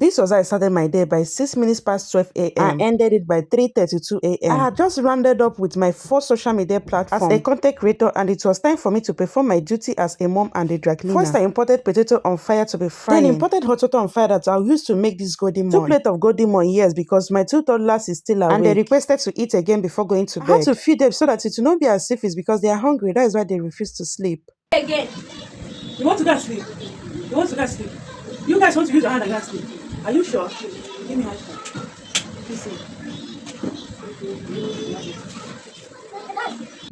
This was how I started my day by 6 minutes past 12 a.m. and ended it by 3:32 a.m. I had just rounded up with my first social media platform as a content creator, and it was time for me to perform my duty as a mom and a dry cleaner. First, I imported potato on fire to be frying. Then imported hot water on fire that I'll use to make this golden morn. 2 plates of golden morn, yes, because my 2 toddlers is still awake and they requested to eat again before going to bed. I had to feed them so that it will not be as if it's because they are hungry. That is why they refuse to sleep. Again. You want to go sleep? You want to go sleep? You guys want to use your hand and go sleep? Are you sure? Give me hand. Please see.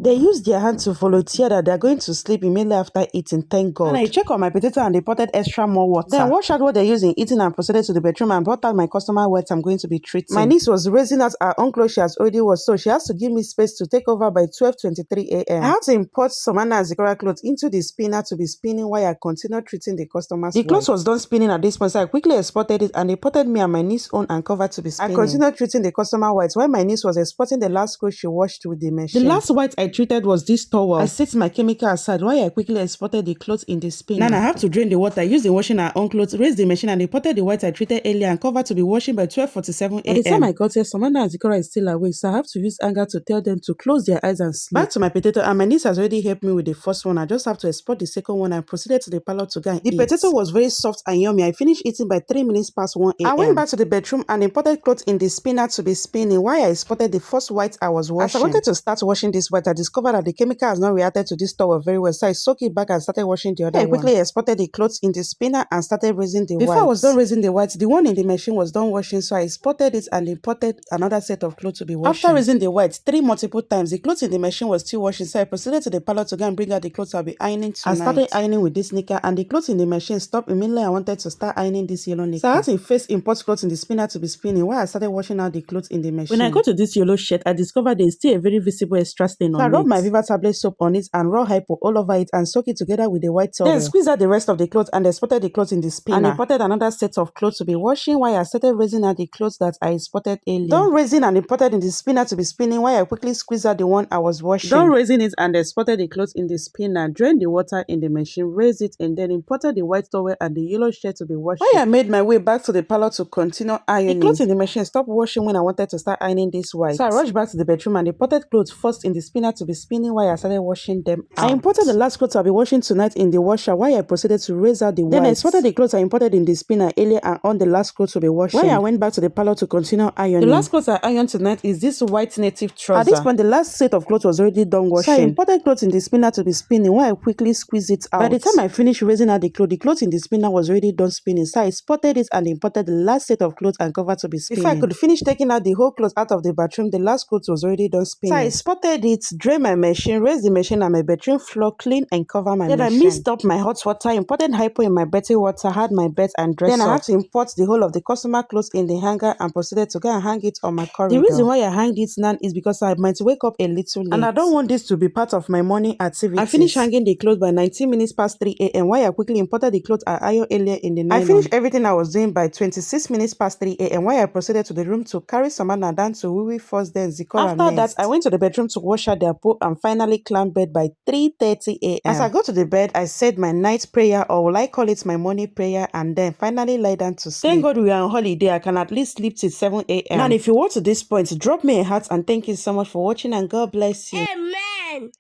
They used their hand to volunteer that they are going to sleep immediately after eating, thank God. And I checked on my potato and they potted extra more water. Then washed out what they're using, eating, and proceeded to the bedroom and brought out my customer whites I'm going to be treating. My niece was raising out her own clothes she has already washed, so she has to give me space to take over by 12:23 a.m. I had to import Samana and Zikora clothes into the spinner to be spinning while I continued treating the customers. The clothes was done spinning at this point, so I quickly exported it and they potted me and my niece on and covered to be spinning. I continued treating the customer whites while my niece was exporting the last clothes she washed with the machine. The last white I treated was this towel. I set my chemical aside while I quickly exported the clothes in the spinner. Now I have to drain the water, use the washing our own clothes, raise the machine, and imported the white I treated earlier and covered to be washing by 12:47 a.m. By the time I got here, Samantha and Zikora is still awake, so I have to use anger to tell them to close their eyes and sleep. Back to my potato, and my niece has already helped me with the first one. I just have to export the second one and proceeded to the parlor to go and eat. The potato was very soft and yummy. I finished eating by 3 minutes past 1 a.m. I went back to the bedroom and imported clothes in the spinner to be spinning while I exported the first white I was washing. As I wanted to start washing this white, I discovered that the chemical has not reacted to this towel very well, so I soaked it back and started washing the other one. I quickly exported the clothes in the spinner and started raising the whites. Before I was done raising the whites, the one in the machine was done washing, so I exported it and imported another set of clothes to be washing. After raising the whites 3 multiple times, the clothes in the machine was still washing, so I proceeded to the parlor to go and bring out the clothes I'll be ironing tonight. I started ironing with this knicker and the clothes in the machine stopped immediately. I wanted to start ironing this yellow knicker. So I had to first import clothes in the spinner to be spinning while I started washing out the clothes in the machine. When I got to this yellow shirt, I discovered there is still a very visible extra stain on it. I rubbed my Viva tablet soap on it and raw hypo all over it and soak it together with the white towel. Then squeeze out the rest of the clothes and exported the clothes in the spinner. And imported another set of clothes to be washing while I started raising out the clothes that I exported earlier. Done raising and imported in the spinner to be spinning while I quickly squeezed out the one I was washing. Done raising it and exported the clothes in the spinner, drained the water in the machine, raised it, and then imported the white towel and the yellow shirt to be washed. While I made my way back to the parlor to continue ironing, the clothes in the machine stopped washing when I wanted to start ironing this white. So I rushed back to the bedroom and imported clothes first in the spinner to be spinning while I started washing them out. I imported the last clothes I'll be washing tonight in the washer while I proceeded to raise out the whites. Then I exported the clothes I imported in the spinner earlier and on the last clothes to be washing. While I went back to the parlor to continue ironing. The last clothes I ironed tonight is this white native trouser. At this point, the last set of clothes was already done washing. So I imported clothes in the spinner to be spinning while I quickly squeezed it out. By the time I finished raising out the clothes in the spinner was already done spinning. So I spotted it and imported the last set of clothes and covered to be spinning. Before I could finish taking out the whole clothes out of the bathroom, the last clothes was already done spinning. So I spotted it, drained my machine, raised the machine and my bedroom floor, clean and cover my machine. Then I mixed up my hot water, imported hypo in my bathing water, had my bed and dress Then I had to import the whole of the customer clothes in the hanger and proceeded to go and hang it on my corridor. The reason why I hang it now is because I might wake up a little late. And I don't want this to be part of my morning activity. I finished hanging the clothes by 19 minutes past 3 a.m. while I quickly imported the clothes I ironed earlier in the night. I finished everything I was doing by 26 minutes past 3 a.m. while I proceeded to the room to carry Samana down to Wiwi first, then Zikora next. After that, I went to the bedroom to wash out their poo and finally climbed bed by 3:30 a.m. As I got to the bed, I said my night prayer, or will I call it my morning prayer, and then finally lie down to sleep. Thank God we are on holiday. I can at least sleep till 7 a.m. Now, if you want to this point, drop me a heart and thank you so much for watching and God bless you. Amen.